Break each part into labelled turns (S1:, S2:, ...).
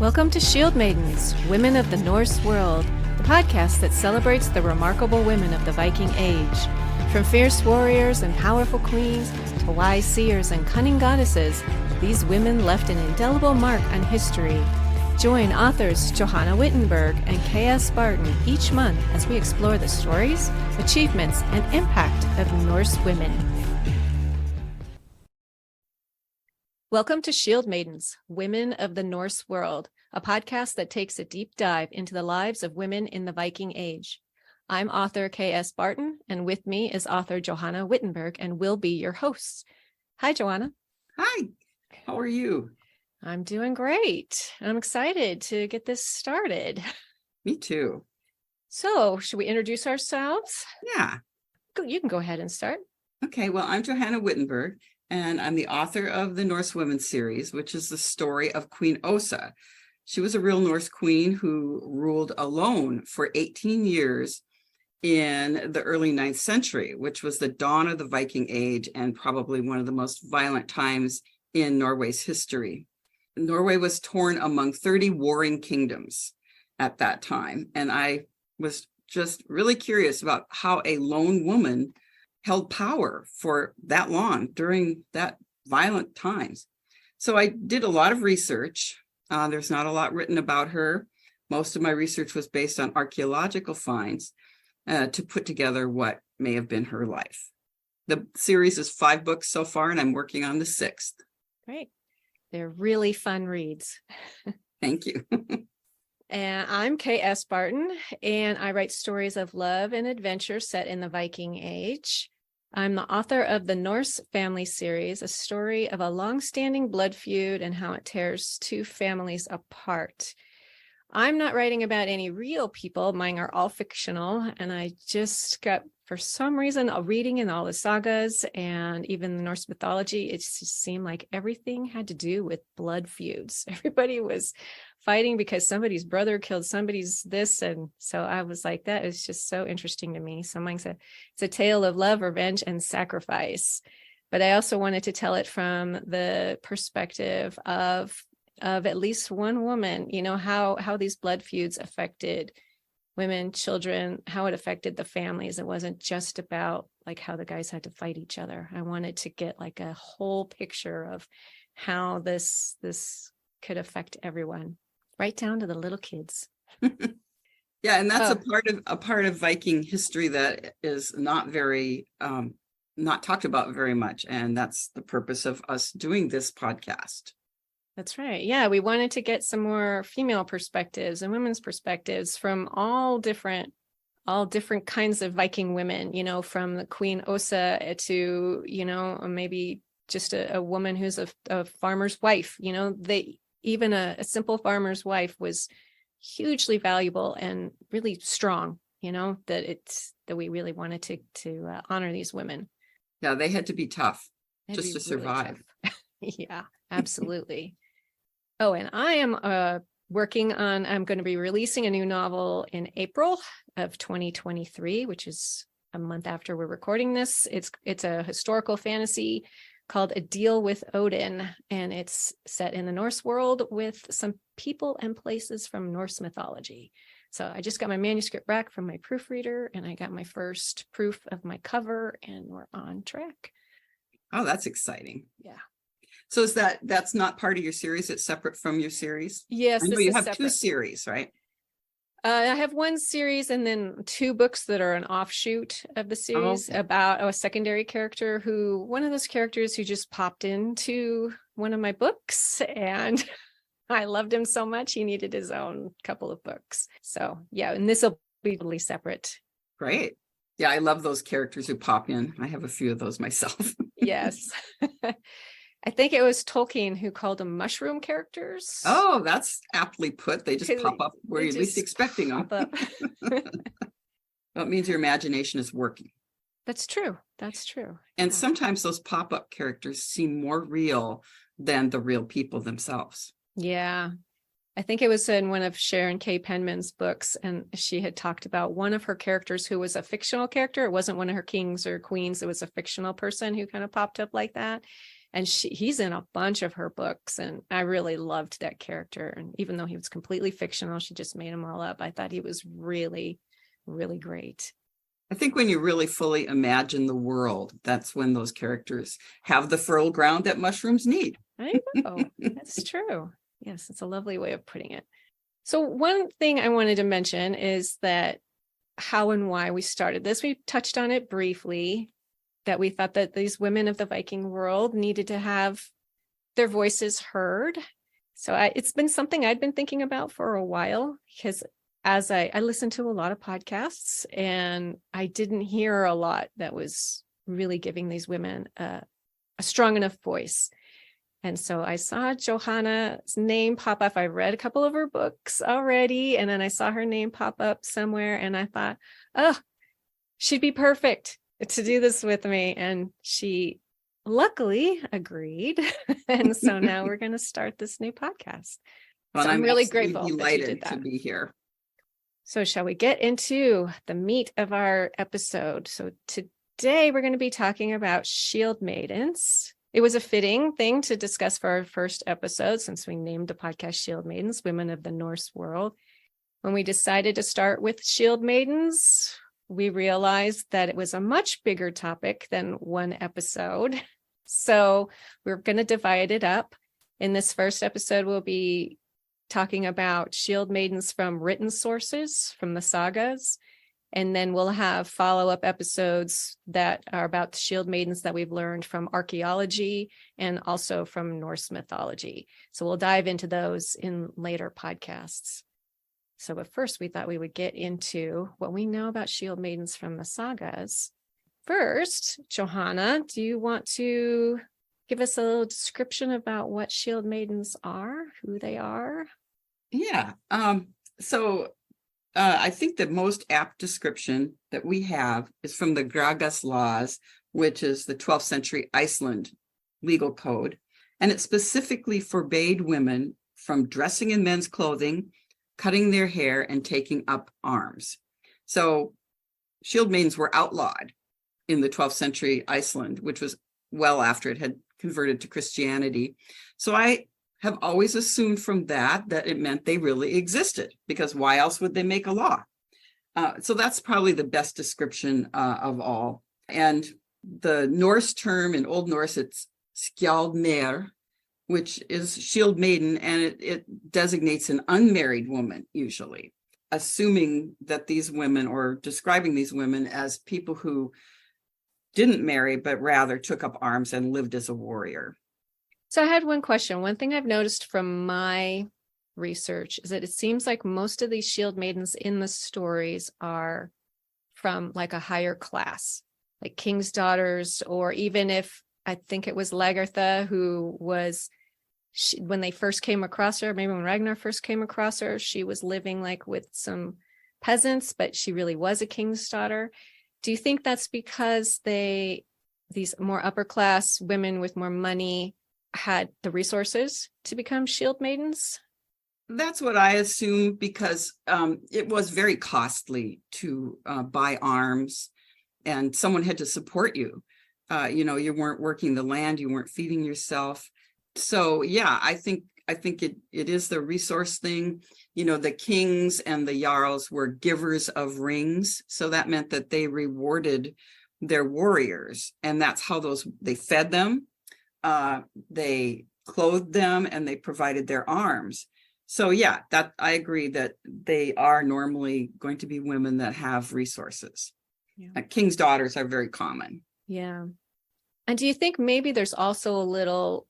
S1: Welcome to Shieldmaidens, Women of the Norse World, the podcast that celebrates the remarkable women of the Viking Age. From fierce warriors and powerful queens to wise seers and cunning goddesses, these women left an indelible mark on history. Join authors Johanna Wittenberg and K.S. Barton each month as we explore the stories, achievements, and impact of Norse women. Welcome to Shieldmaidens, Women of the Norse World, a podcast that takes a deep dive into the lives of women in the Viking Age. I'm author K.S. Barton, and with me is author Johanna Wittenberg, and we'll be your hosts. Hi, Johanna.
S2: Hi, how are you?
S1: I'm doing great. I'm excited to get this started.
S2: Me too.
S1: So, should we introduce ourselves?
S2: Yeah.
S1: You can go ahead and start.
S2: Okay, well, I'm Johanna Wittenberg, and I'm the author of the Norse Women series, which is the story of Queen Åsa. She was a real Norse queen who ruled alone for 18 years in the early 9th century, which was the dawn of the Viking Age and probably one of the most violent times in Norway's history. Norway was torn among 30 warring kingdoms at that time, and I was just really curious about how a lone woman held power for that long during that violent times. So I did a lot of research. There's not a lot written about her. Most of my research was based on archaeological finds to put together what may have been her life. The series is 5 books so far, and I'm working on the 6th.
S1: Great. They're really fun reads.
S2: Thank you.
S1: And I'm K.S. Barton, and I write stories of love and adventure set in the Viking Age. I'm the author of the Norse Family series, a story of a long-standing blood feud and how it tears two families apart. I'm not writing about any real people. Mine are all fictional, and I just got, for some reason, a reading in all the sagas and even the Norse mythology. It just seemed like everything had to do with blood feuds. Everybody was fighting because somebody's brother killed somebody's this, and so I was like, that is just so interesting to me. So mine's it's a tale of love, revenge, and sacrifice. But I also wanted to tell it from the perspective of at least one woman, you know, how these blood feuds affected women, children, how it affected the families. It wasn't just about like how the guys had to fight each other. I wanted to get like a whole picture of how this could affect everyone, right down to the little kids.
S2: Yeah, and that's a part of Viking history that is not talked about very much, and that's the purpose of us doing this podcast.
S1: That's right. Yeah, we wanted to get some more female perspectives and women's perspectives from all different kinds of Viking women, you know, from the Queen Åsa to, you know, maybe just a woman who's a farmer's wife. You know, even a simple farmer's wife was hugely valuable and really strong, you know, that we really wanted to honor these women.
S2: Yeah, they had to be tough just to survive.
S1: Really yeah, absolutely. Oh, and I am I'm going to be releasing a new novel in April of 2023, which is a month after we're recording this. It's a historical fantasy called A Deal with Odin, and it's set in the Norse world with some people and places from Norse mythology. So I just got my manuscript back from my proofreader, and I got my first proof of my cover, and we're on track.
S2: Oh, that's exciting.
S1: Yeah.
S2: So that's not part of your series? It's separate from your series?
S1: Yes.
S2: I know you have
S1: separate.
S2: 2 series, right?
S1: I have 1 series and then 2 books that are an offshoot of the series about a secondary character one of those characters who just popped into one of my books, and I loved him so much he needed his own couple of books. So yeah, and this will be totally separate.
S2: Great. Yeah, I love those characters who pop in. I have a few of those myself.
S1: Yes. I think it was Tolkien who called them mushroom characters.
S2: Oh, that's aptly put. They just pop up where you're least expecting them. That means your imagination is working.
S1: That's true. That's true.
S2: And sometimes those pop-up characters seem more real than the real people themselves.
S1: Yeah. I think it was in one of Sharon K. Penman's books, and she had talked about one of her characters who was a fictional character. It wasn't one of her kings or queens. It was a fictional person who kind of popped up like that. And he's in a bunch of her books, and I really loved that character. And even though he was completely fictional, she just made him all up. I thought he was really, really great.
S2: I think when you really fully imagine the world, that's when those characters have the fertile ground that mushrooms need.
S1: I know. That's true. Yes, it's a lovely way of putting it. So one thing I wanted to mention is that how and why we started this. We touched on it briefly, that we thought that these women of the Viking world needed to have their voices heard. So it's been something I'd been thinking about for a while, because as I listened to a lot of podcasts, and I didn't hear a lot that was really giving these women a strong enough voice. And so I saw Johanna's name pop up. I read a couple of her books already, and then I saw her name pop up somewhere, and I thought, oh, she'd be perfect to do this with me. And she luckily agreed. And so now we're going to start this new podcast.
S2: Well,
S1: so I'm really grateful that she did that.
S2: To be here.
S1: So shall we get into the meat of our episode? So today we're going to be talking about Shieldmaidens. It was a fitting thing to discuss for our first episode, since we named the podcast Shieldmaidens, Women of the Norse World. When we decided to start with Shieldmaidens, we realized that it was a much bigger topic than one episode. So we're going to divide it up. In this first episode, we'll be talking about Shieldmaidens from written sources, from the sagas. And then we'll have follow-up episodes that are about the Shieldmaidens that we've learned from archaeology and also from Norse mythology. So we'll dive into those in later podcasts. So but first, we thought we would get into what we know about Shieldmaidens from the sagas. First, Johanna, do you want to give us a little description about what Shieldmaidens are, who they are?
S2: Yeah. I think the most apt description that we have is from the Gragas laws, which is the 12th century Iceland legal code. And it specifically forbade women from dressing in men's clothing, cutting their hair, and taking up arms. So Shieldmaidens were outlawed in the 12th century Iceland, which was well after it had converted to Christianity. So I have always assumed from that it meant they really existed, because why else would they make a law? So that's probably the best description of all. And the Norse term, in Old Norse, it's skjaldmær, which is shield maiden, and it designates an unmarried woman, usually, assuming that these women, or describing these women as people who didn't marry, but rather took up arms and lived as a warrior.
S1: So I had one question. One thing I've noticed from my research is that it seems like most of these Shieldmaidens in the stories are from like a higher class, like king's daughters, or even if I think it was Lagertha, who was, when they first came across her, maybe when Ragnar first came across her, she was living like with some peasants, but she really was a king's daughter. Do you think that's because these more upper class women with more money had the resources to become Shieldmaidens?
S2: That's what I assume, because it was very costly to buy arms, and someone had to support you. You weren't working the land, you weren't feeding yourself. So yeah, I think it is the resource thing. The kings and the jarls were givers of rings, so that meant that they rewarded their warriors, and that's how they fed them. They clothed them, and they provided their arms. So yeah, that I agree that they are normally going to be women that have resources. Yeah. King's daughters are very common.
S1: Yeah. And do you think maybe there's also a little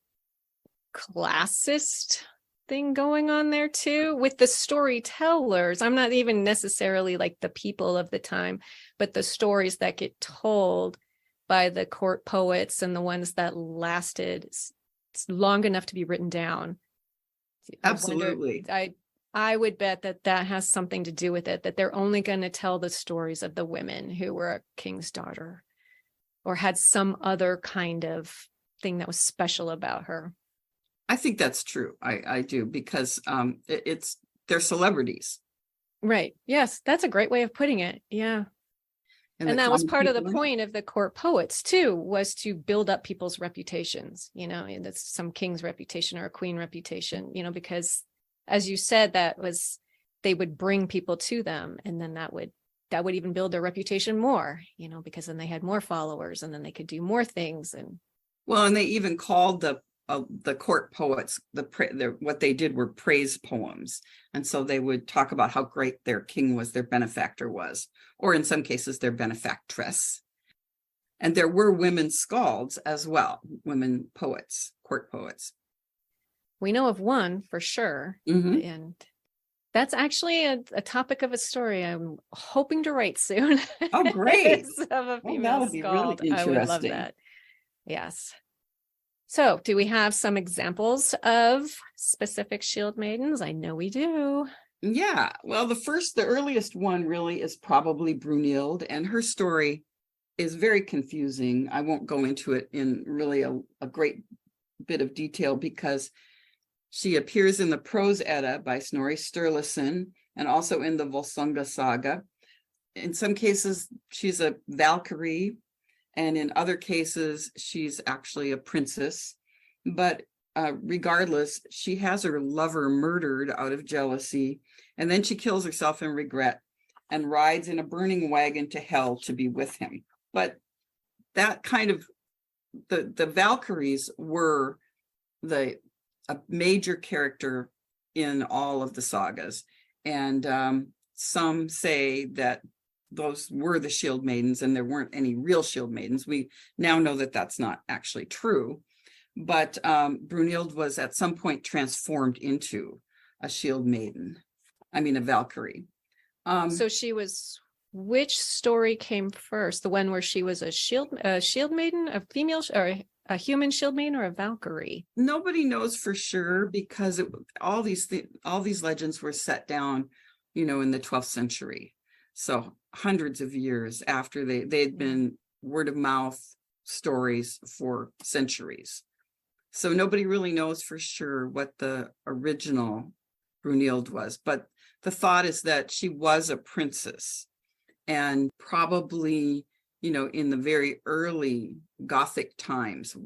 S1: classist thing going on there too with the storytellers? I'm not even necessarily like the people of the time, but the stories that get told by the court poets and the ones that lasted long enough to be written down.
S2: Absolutely.
S1: I would bet that has something to do with it, that they're only going to tell the stories of the women who were a king's daughter or had some other kind of thing that was special about her.
S2: I think that's true. I do, because they're celebrities.
S1: Right. Yes, that's a great way of putting it. Yeah. And that was
S2: common
S1: part of the
S2: people.
S1: point of the court poets too, was to build up people's reputations, and that's some king's reputation or a queen reputation, because as you said, they would bring people to them, and then that would even build their reputation more, because then they had more followers and then they could do more things. And
S2: they even called the court poets, what they did were praise poems. And so they would talk about how great their king was, their benefactor was, or in some cases, their benefactress. And there were women skalds as well, women poets, court poets.
S1: We know of one for sure.
S2: Mm-hmm.
S1: And that's actually a topic of a story I'm hoping to write soon.
S2: Oh, great.
S1: Of a female
S2: that would be
S1: skald.
S2: really
S1: I would love that. Yes. So do we have some examples of specific shield maidens? I know we do.
S2: Yeah. Well, the earliest one really is probably Brynhildr, and her story is very confusing. I won't go into it in really a great bit of detail because she appears in the Prose Edda by Snorri Sturluson and also in the Volsunga saga. In some cases, she's a Valkyrie, and in other cases, she's actually a princess. But regardless, she has her lover murdered out of jealousy, and then she kills herself in regret and rides in a burning wagon to hell to be with him. But that kind of, the Valkyries were a major character in all of the sagas. And some say that those were the shield maidens and there weren't any real shield maidens. We now know that that's not actually true. But Brynhildr was at some point transformed into a shield maiden. I mean, a Valkyrie.
S1: So she was, which story came first? The one where she was a shield maiden, a female, or a human shield maiden, or a Valkyrie?
S2: Nobody knows for sure because all these legends were set down, in the 12th century. So hundreds of years after they'd been word of mouth stories for centuries. So nobody really knows for sure what the original Brynhildr was, but the thought is that she was a princess, and probably, in the very early Gothic times,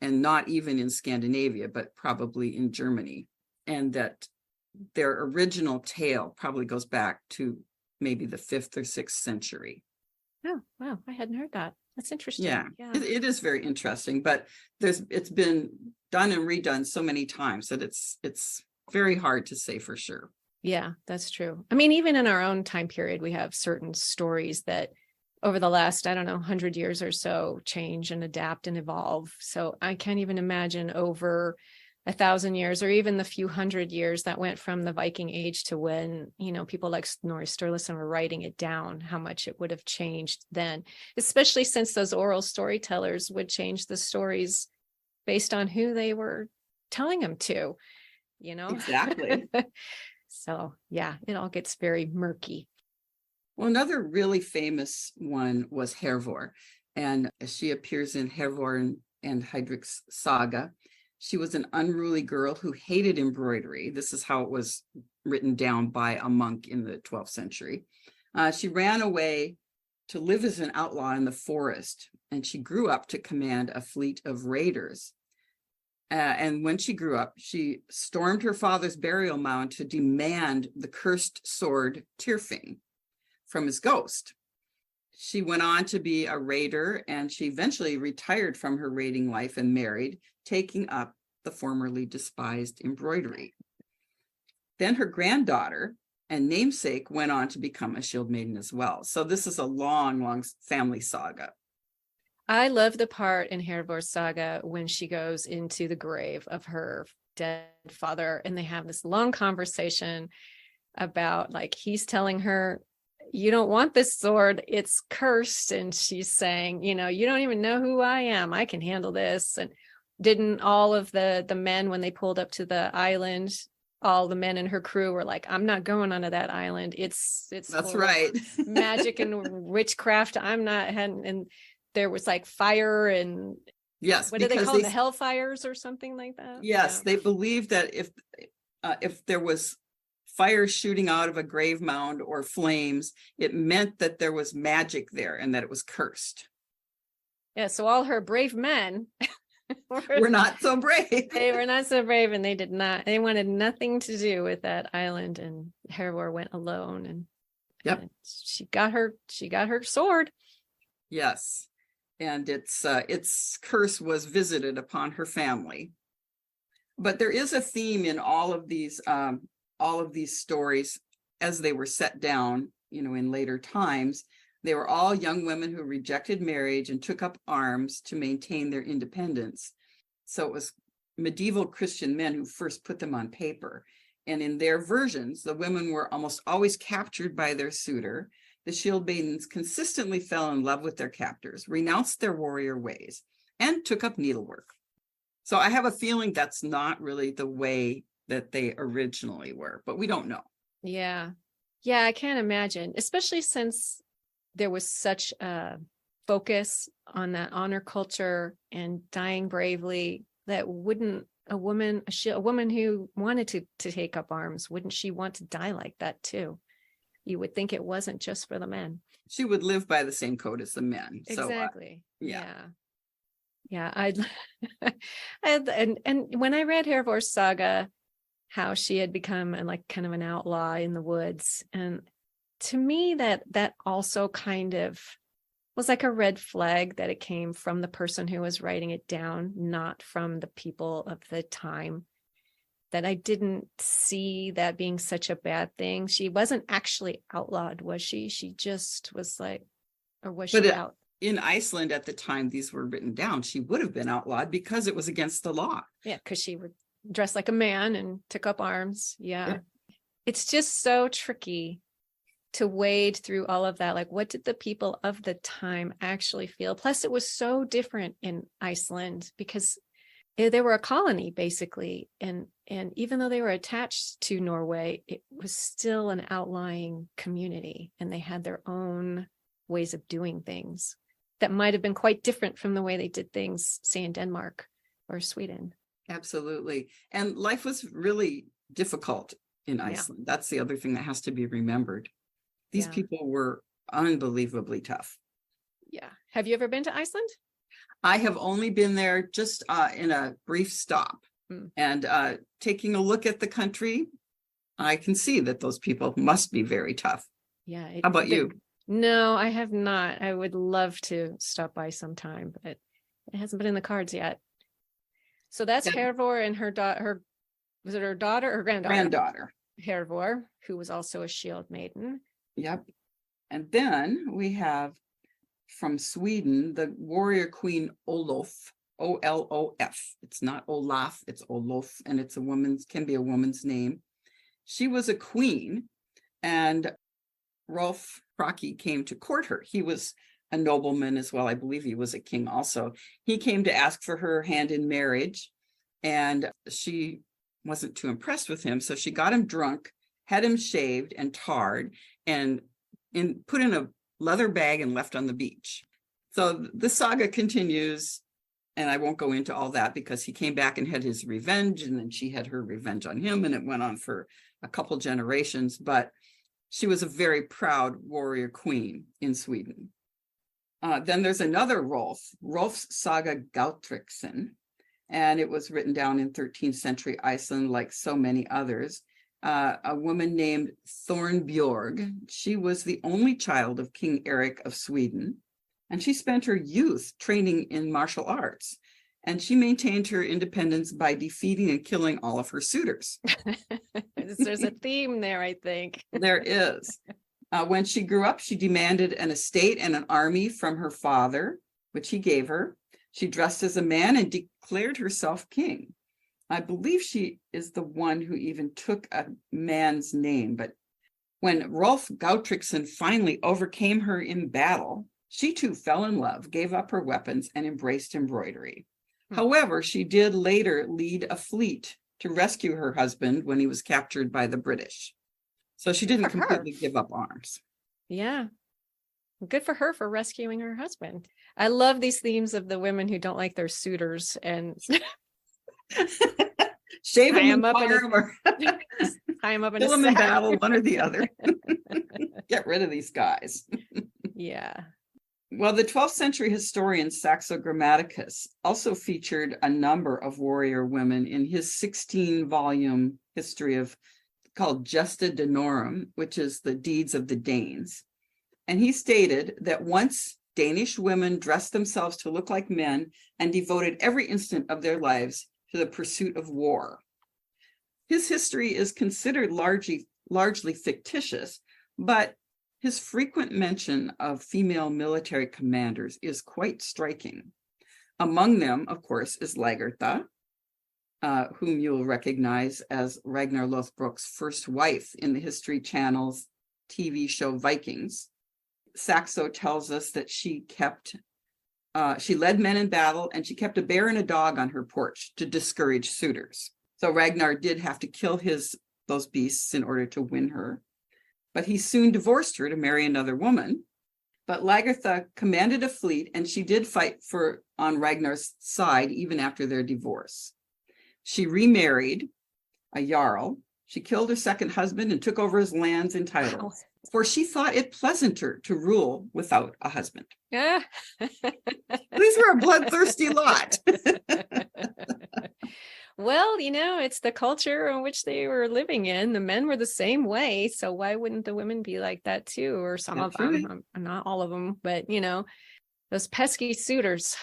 S2: and not even in Scandinavia, but probably in Germany, and that their original tale probably goes back to maybe the 5th or 6th century.
S1: Oh, wow. I hadn't heard that. That's interesting.
S2: Yeah. It is very interesting, but it's been done and redone so many times that it's very hard to say for sure.
S1: Yeah, that's true. I mean, even in our own time period, we have certain stories that over the last, 100 years or so change and adapt and evolve. So I can't even imagine over 1,000 years or even the few hundred years that went from the Viking age to when, people like Snorri Sturluson were writing it down, how much it would have changed then, especially since those oral storytellers would change the stories based on who they were telling them to,
S2: Exactly.
S1: So yeah, it all gets very murky.
S2: Well, another really famous one was Hervor, and she appears in Hervor and Heidrik's saga. She was an unruly girl who hated embroidery. This is how it was written down by a monk in the 12th century. She ran away to live as an outlaw in the forest, and she grew up to command a fleet of raiders. And when she grew up, she stormed her father's burial mound to demand the cursed sword Tyrfing from his ghost. She went on to be a raider, and she eventually retired from her raiding life and married, taking up the formerly despised embroidery. Then her granddaughter and namesake went on to become a shield maiden as well. So this is a long, long family saga.
S1: I love the part in Hervor's saga when she goes into the grave of her dead father, and they have this long conversation about, like, he's telling her, you don't want this sword, it's cursed. And she's saying, you don't even know who I am. I can handle this. And didn't all of the men, when they pulled up to the island, all the men in her crew were like, I'm not going onto that island. It's
S2: That's right.
S1: Magic and witchcraft. I'm not. And there was like fire and
S2: yes,
S1: what do they call them? The hellfires or something like that?
S2: Yes, yeah. They believed that if there was fire shooting out of a grave mound or flames, it meant that there was magic there and that it was cursed.
S1: Yeah, so all her brave men
S2: We're not so brave.
S1: They were not so brave, and they wanted nothing to do with that island, and Hervor went alone, and
S2: Yep.
S1: she got her sword.
S2: Yes. And its curse was visited upon her family. But there is a theme in all of these stories as they were set down, in later times. They were all young women who rejected marriage and took up arms to maintain their independence. So it was medieval Christian men who first put them on paper. And in their versions, the women were almost always captured by their suitor. The Shieldmaidens consistently fell in love with their captors, renounced their warrior ways, and took up needlework. So I have a feeling that's not really the way that they originally were, but we don't know.
S1: Yeah. Yeah, I can't imagine, especially since there was such a focus on that honor culture and dying bravely, that wouldn't a woman who wanted to take up arms, wouldn't she want to die like that too? You would think it wasn't just for the men.
S2: She would live by the same code as the men.
S1: Exactly.
S2: So,
S1: yeah. And when I read Hervor's saga, how she had become kind of an outlaw in the woods, and to me that also kind of was like a red flag, that it came from the person who was writing it down, not from the people of the time. That I didn't see that being such a bad thing. She wasn't actually outlawed, was she? She just was or was she out?
S2: In Iceland at the time these were written down, she would have been outlawed because it was against the law.
S1: Yeah, because she would dress like a man and took up arms. Yeah. It's just so tricky to wade through all of that. What did the people of the time actually feel? Plus, it was so different in Iceland because they were a colony, basically. And even though they were attached to Norway, it was still an outlying community, and they had their own ways of doing things that might have been quite different from the way they did things, say, in Denmark or Sweden.
S2: Absolutely. And life was really difficult in Iceland. Yeah. That's the other thing that has to be remembered. These people were unbelievably tough.
S1: Yeah. Have you ever been to Iceland?
S2: I have only been there just in a brief stop. And taking a look at the country, I can see that those people must be very tough.
S1: Yeah.
S2: How about you?
S1: No, I have not. I would love to stop by sometime, but it hasn't been in the cards yet. So that's Hervor and her daughter. Was it her daughter or granddaughter?
S2: Granddaughter.
S1: Hervor, who was also a shield maiden.
S2: Yep. And then we have from Sweden, the warrior queen Olof, Olof. It's not Olaf, it's Olof, and can be a woman's name. She was a queen, and Rolf Kraki came to court her. He was a nobleman as well. I believe he was a king also. He came to ask for her hand in marriage, and she wasn't too impressed with him. So she got him drunk, had him shaved and tarred, and put in a leather bag and left on the beach. So the saga continues, and I won't go into all that because he came back and had his revenge, and then she had her revenge on him, and it went on for a couple generations. But she was a very proud warrior queen in Sweden. Then there's another Rolf's Saga Gautriksen, and it was written down in 13th century Iceland, like so many others. A woman named Thornbjorg. She was the only child of King Eric of Sweden, and she spent her youth training in martial arts, and she maintained her independence by defeating and killing all of her suitors.
S1: There's a theme there, I think.
S2: There is. When she grew up, she demanded an estate and an army from her father, which he gave her. She dressed as a man and declared herself king. I believe she is the one who even took a man's name, but when Rolf Gautriksen finally overcame her in battle, she too fell in love, gave up her weapons, and embraced embroidery. However, she did later lead a fleet to rescue her husband when he was captured by the British. So she didn't completely give up arms.
S1: Yeah. Good for her for rescuing her husband. I love these themes of the women who don't like their suitors, and
S2: Shave
S1: Tie
S2: them
S1: 'em
S2: and
S1: up in
S2: fire
S1: a-
S2: them or
S1: Tie him up in a
S2: kill them in
S1: sack.
S2: battle, one or the other. Get rid of these guys.
S1: Yeah.
S2: Well, the 12th century historian Saxo Grammaticus also featured a number of warrior women in his 16-volume history of called Gesta Danorum, which is the deeds of the Danes. And he stated that once Danish women dressed themselves to look like men and devoted every instant of their lives to the pursuit of war. His history is considered largely fictitious, but his frequent mention of female military commanders is quite striking. Among them, of course, is Lagertha, whom you'll recognize as Ragnar Lothbrok's first wife in the History Channel's TV show Vikings. Saxo tells us that she led men in battle, and she kept a bear and a dog on her porch to discourage suitors. So Ragnar did have to kill those beasts in order to win her. But he soon divorced her to marry another woman. But Lagertha commanded a fleet, and she did fight on Ragnar's side even after their divorce. She remarried a jarl. She killed her second husband and took over his lands and titles, for she thought it pleasanter to rule without a husband.
S1: Yeah.
S2: These were a bloodthirsty lot.
S1: Well, it's the culture in which they were living in. The men were the same way. So why wouldn't the women be like that too? Or some
S2: That's
S1: of them, not all of them, but those pesky suitors.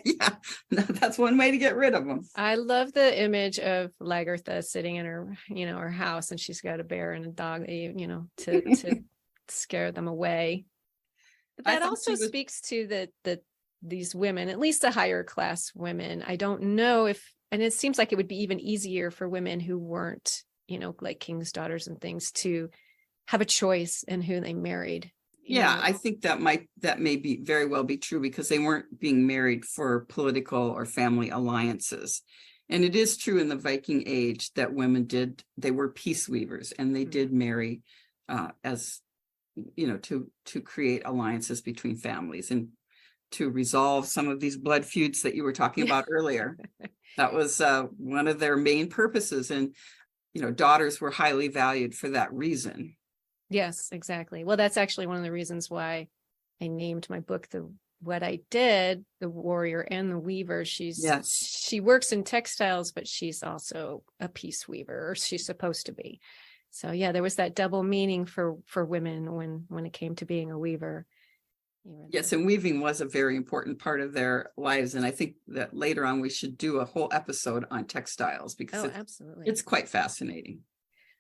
S2: Yeah, that's one way to get rid of them.
S1: I love the image of Lagertha sitting in her, her house, and she's got a bear and a dog, to scare them away. But that also speaks to these women, at least the higher class women. I don't know and it seems like it would be even easier for women who weren't, like king's daughters and things, to have a choice in who they married.
S2: Yeah, I think that may be very well be true, because they weren't being married for political or family alliances. And it is true in the Viking age that women they were peace weavers, and they did marry as, to create alliances between families and to resolve some of these blood feuds that you were talking about earlier. That was one of their main purposes. And, daughters were highly valued for that reason.
S1: Yes, exactly. Well, that's actually one of the reasons why I named my book What I Did, The Warrior and the Weaver. She works in textiles, but she's also a peace weaver, or she's supposed to be. So yeah, there was that double meaning for women when it came to being a weaver.
S2: Yes, and weaving was a very important part of their lives. And I think that later on we should do a whole episode on textiles, because
S1: absolutely,
S2: it's quite fascinating.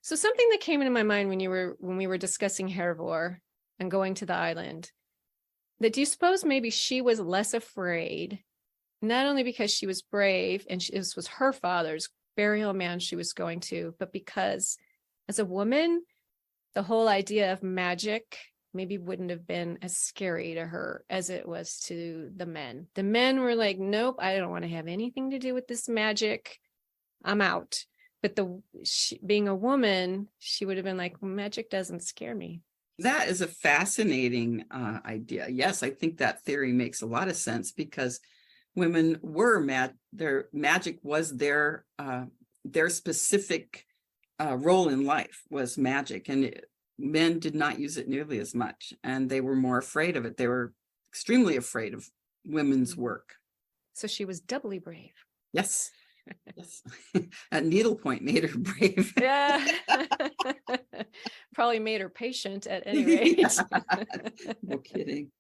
S1: So something that came into my mind when we were discussing Hervor and going to the island, that do you suppose maybe she was less afraid, not only because she was brave and this was her father's burial mound she was going to, but because as a woman, the whole idea of magic maybe wouldn't have been as scary to her as it was to the men. The men were like, nope, I don't want to have anything to do with this magic. I'm out. But being a woman, she would have been like, magic doesn't scare me.
S2: That is a fascinating idea. Yes, I think that theory makes a lot of sense, because women were their magic was their specific role in life was magic, and men did not use it nearly as much, and they were more afraid of it. They were extremely afraid of women's work.
S1: So she was doubly brave.
S2: Yes. Yes. A needlepoint made her brave.
S1: Yeah. Probably made her patient at any rate.
S2: Yeah. No kidding.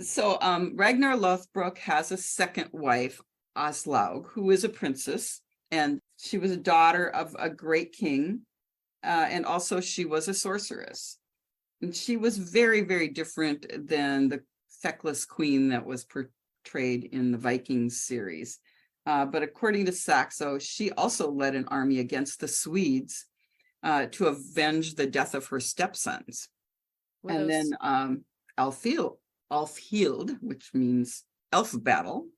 S2: So Ragnar Lothbrok has a second wife, Aslaug, who is a princess, and she was a daughter of a great king, and also she was a sorceress. And she was very, very different than the feckless queen that was portrayed in the Vikings series. But according to Saxo, she also led an army against the Swedes to avenge the death of her stepsons. Then Alfhild, which means elf battle,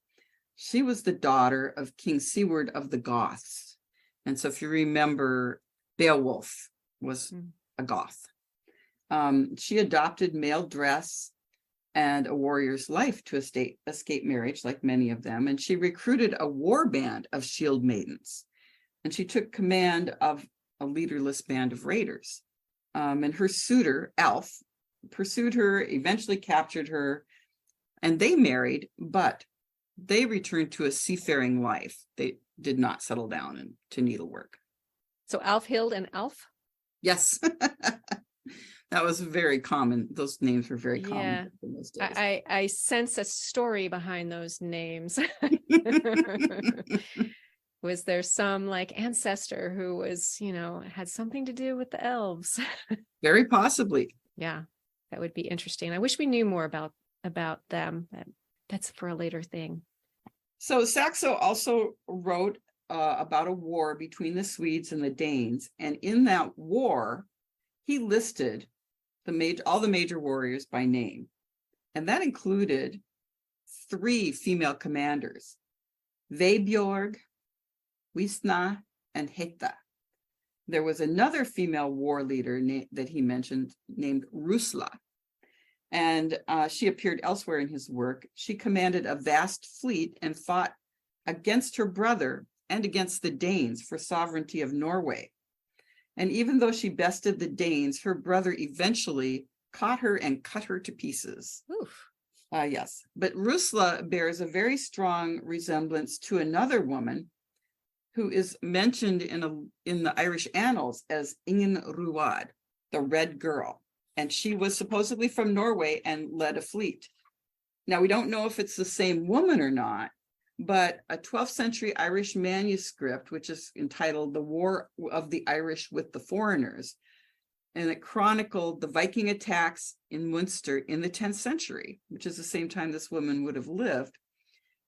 S2: she was the daughter of King Siward of the Goths. And so if you remember, Beowulf was a Goth. She adopted male dress and a warrior's life to escape marriage, like many of them. And she recruited a war band of Shieldmaidens. and she took command of a leaderless band of raiders. And her suitor, Alf, pursued her, eventually captured her, and they married, but they returned to a seafaring life. They did not settle down into needlework.
S1: So Alfhild and Alf?
S2: Yes. That was very common. Those names were very common
S1: Yeah.
S2: in those days.
S1: I sense a story behind those names. Was there some like ancestor who was, had something to do with the elves?
S2: Very possibly.
S1: Yeah, that would be interesting. I wish we knew more about them. That's for a later thing.
S2: So Saxo also wrote about a war between the Swedes and the Danes. And in that war, he listed all the major warriors by name. And that included 3 female commanders, Vebjorg, Wisna, and Hekta. There was another female war leader that he mentioned named Rusla. And she appeared elsewhere in his work. She commanded a vast fleet and fought against her brother and against the Danes for sovereignty of Norway. And even though she bested the Danes, her brother eventually caught her and cut her to pieces.
S1: Oof.
S2: Yes, but Rusla bears a very strong resemblance to another woman who is mentioned in the Irish annals as Ingen Ruad, the Red Girl. And she was supposedly from Norway and led a fleet. Now, we don't know if it's the same woman or not, but a 12th century Irish manuscript, which is entitled The War of the Irish with the Foreigners, and it chronicled the Viking attacks in Munster in the 10th century, which is the same time this woman would have lived.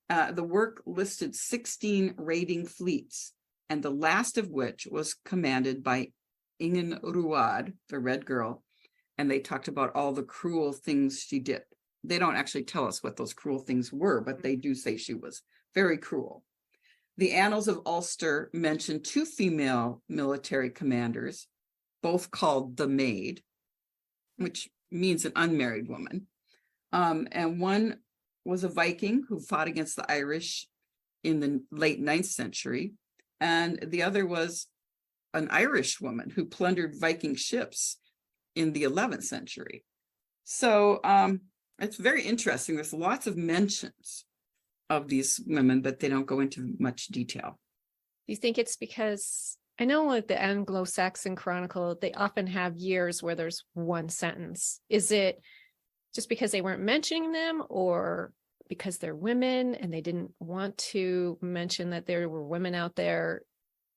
S2: The work listed 16 raiding fleets, and the last of which was commanded by Ingen Ruad, the Red Girl, and they talked about all the cruel things she did. They don't actually tell us what those cruel things were, but they do say she was very cruel. The Annals of Ulster mention 2 female military commanders, both called the Maid, which means an unmarried woman. And one was a Viking who fought against the Irish in the late 9th century. And the other was an Irish woman who plundered Viking ships in the 11th century. So it's very interesting. There's lots of mentions of these women, but they don't go into much detail.
S1: Do you think it's because, I know with the Anglo-Saxon Chronicle, they often have years where there's one sentence. Is it just because they weren't mentioning them, or because they're women and they didn't want to mention that there were women out there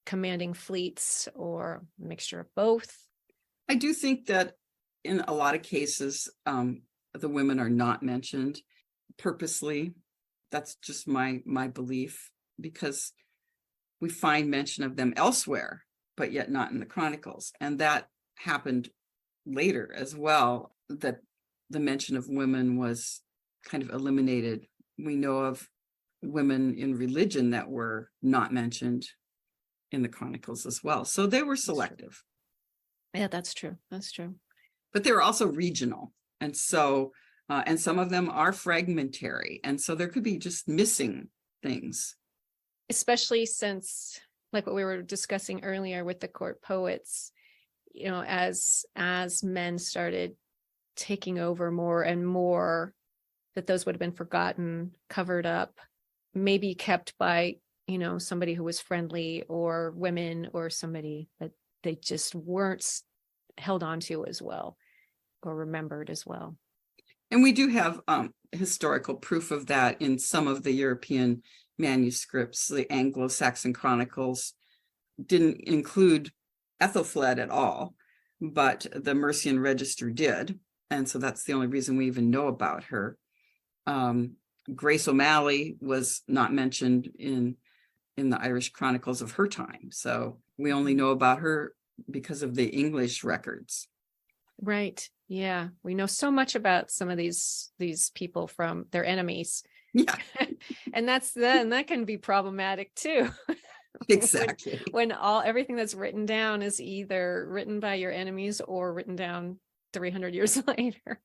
S1: commanding fleets, or a mixture of both?
S2: I do think that in a lot of cases, the women are not mentioned purposely. That's just my belief, because we find mention of them elsewhere, but yet not in the Chronicles. And that happened later as well, that the mention of women was kind of eliminated. We know of women in religion that were not mentioned in the Chronicles as well. So they were selective.
S1: Yeah, that's true. That's true.
S2: But they were also regional. And so, and some of them are fragmentary. And so there could be just missing things.
S1: Especially since, like what we were discussing earlier with the court poets, as men started taking over more and more, that those would have been forgotten, covered up, maybe kept by, somebody who was friendly, or women, or somebody that they just weren't held on to as well, or remembered as well.
S2: And we do have historical proof of that in some of the European manuscripts. The Anglo-Saxon Chronicles didn't include Ethelfled at all, but the Mercian Register did. And so that's the only reason we even know about her. Grace O'Malley was not mentioned in the Irish Chronicles of her time. So we only know about her because of the English records.
S1: Right. Yeah. We know so much about some of these people from their enemies.
S2: Yeah.
S1: And that can be problematic too.
S2: Exactly.
S1: when everything that's written down is either written by your enemies or written down 300 years later.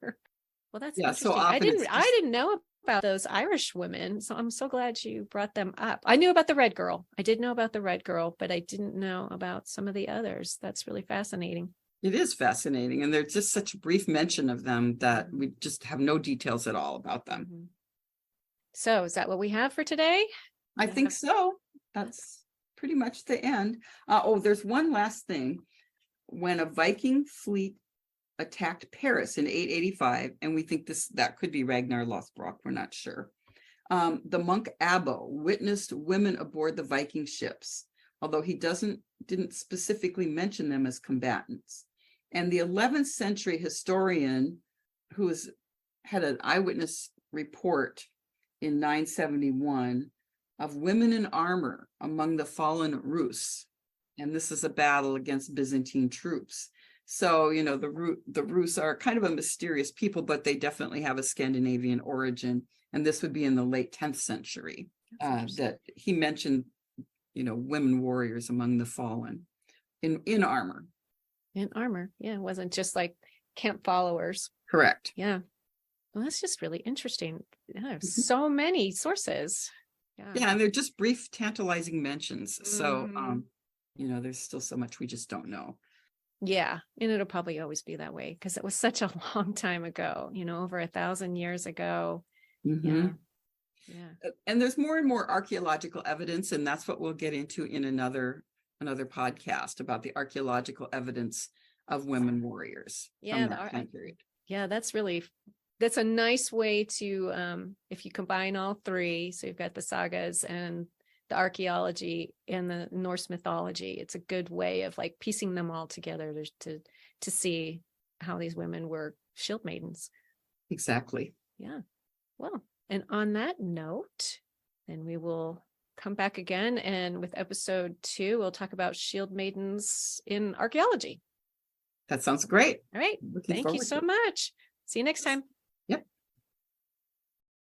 S1: Well, that's interesting.
S2: So often
S1: I didn't know about those Irish women. So I'm so glad you brought them up. I knew about the Red Girl. I did know about the Red Girl, but I didn't know about some of the others. That's really fascinating.
S2: It is fascinating. And there's just such a brief mention of them that we just have no details at all about them.
S1: Mm-hmm. So is that what we have for today?
S2: I think so. That's pretty much the end. There's one last thing. When a Viking fleet attacked Paris in 885, and we think that could be Ragnar Lothbrok, we're not sure. The monk Abbo witnessed women aboard the Viking ships, although he didn't specifically mention them as combatants. And the 11th century historian who had an eyewitness report in 971 of women in armor among the fallen Rus. And this is a battle against Byzantine troops. So, the Rus are kind of a mysterious people, but they definitely have a Scandinavian origin. And this would be in the late 10th century that he mentioned, women warriors among the fallen in armor.
S1: In armor. Yeah. It wasn't just like camp followers.
S2: Correct.
S1: Yeah. Well, that's just really interesting. Yeah, so many sources.
S2: Yeah. And they're just brief, tantalizing mentions. So, there's still so much we just don't know.
S1: Yeah. And it'll probably always be that way because it was such a long time ago, over 1,000 years ago.
S2: Mm-hmm.
S1: Yeah.
S2: And there's more and more archaeological evidence, and that's what we'll get into in another podcast about the archaeological evidence of women warriors from that time period.
S1: Yeah, that's a nice way to, if you combine all three, so you've got the sagas and the archaeology and the Norse mythology, it's a good way of like piecing them all together to see how these women were shield maidens.
S2: Exactly.
S1: Yeah. Well, and on that note, then we will come back again, and with episode 2, we'll talk about shield maidens in archaeology.
S2: That sounds great.
S1: All right. Thank you so much. See you next time.